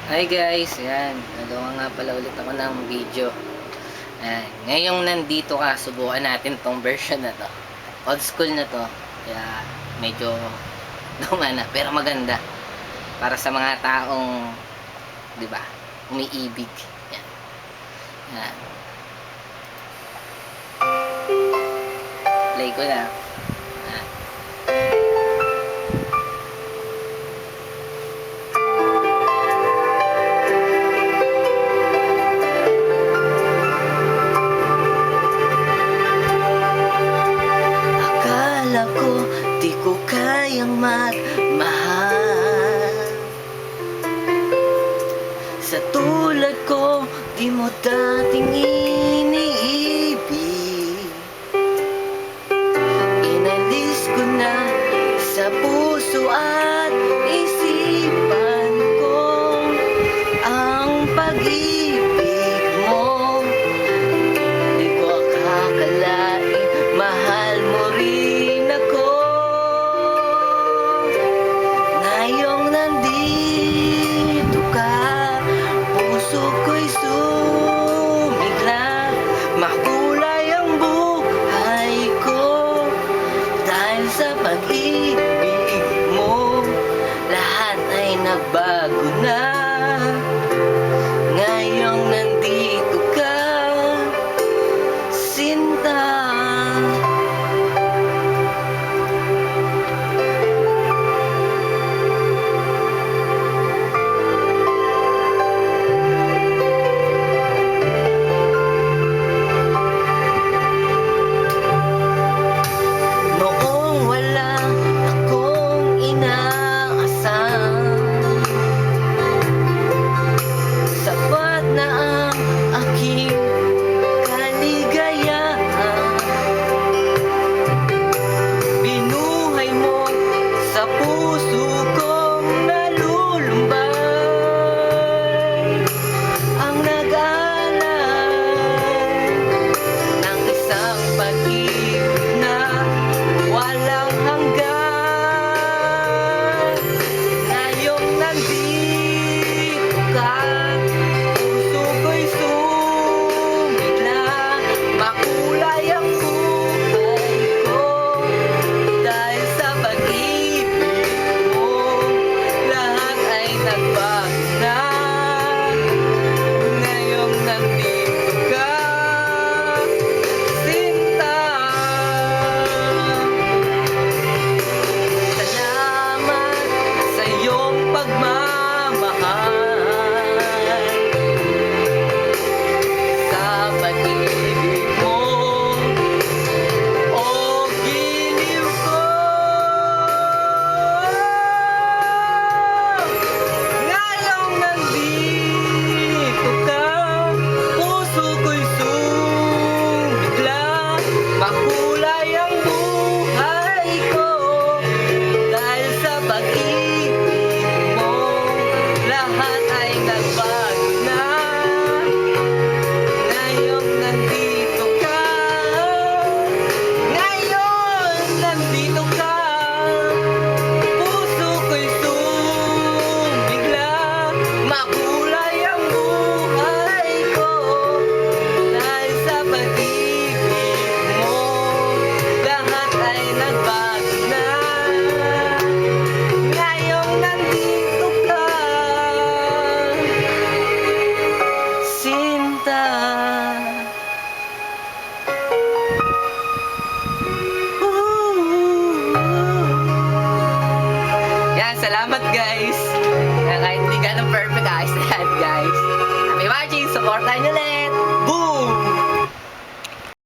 Hi guys, yan. Nagawa nga pala ulit ako ng video. Ayan. Ngayong nandito ka, subukan natin tong version na to. Old school na to. Kaya medyo luma na, pero maganda. Para sa mga taong, di ba, umiibig. Yan. Yan. Play ko na. Yan. Akala ko di ko kayang magmahal. Sa tulad ko, di mo dating iniibig. Inalis ko na sa puso at isipan ko ang pag-ibig mo. Di ko akakalain, mahal mo rin ako. Ngayong nandito ka, puso ko'y sumigla. Makulay ang buhay ko dahil sa pag-ibig mo. Lahat ay nagbago na. Ngayong nandito ka, Sinta. Noong wala akong inaasam, sapat na ang aking kaligayahan. Binuhay mo sa puso kong nalulumbay, ang nag-alay ng isang pag-ibig na walang hanggan. Ngayong nandito ka, puso ko'y sumigla. Makulay ang buhay ko dahil sa pag-ibig mo. Lahat ay nagbago na. Ngayong nandito ka, Sinta. Salamat sa iyong pagmamahal, sa pag-ibig mo, o giliw ko. Ngayong nandito ka, puso ko'y sumigla. Makulay ang buhay ko dahil sa pag-ibig mo. Lahat ay nagbago na. Ngayong nandito ka, ngayon nandito ka, puso ko'y sumigla. Makulay ang buhay ko dahil sa pag-ibig mo. Lahat ay nagbago na. Ngayong nandito ka, Sinta. Yan, salamat guys. Kahit hindi ganun perfect, ayos na yan guys. Happy watching, supportan nyo lang.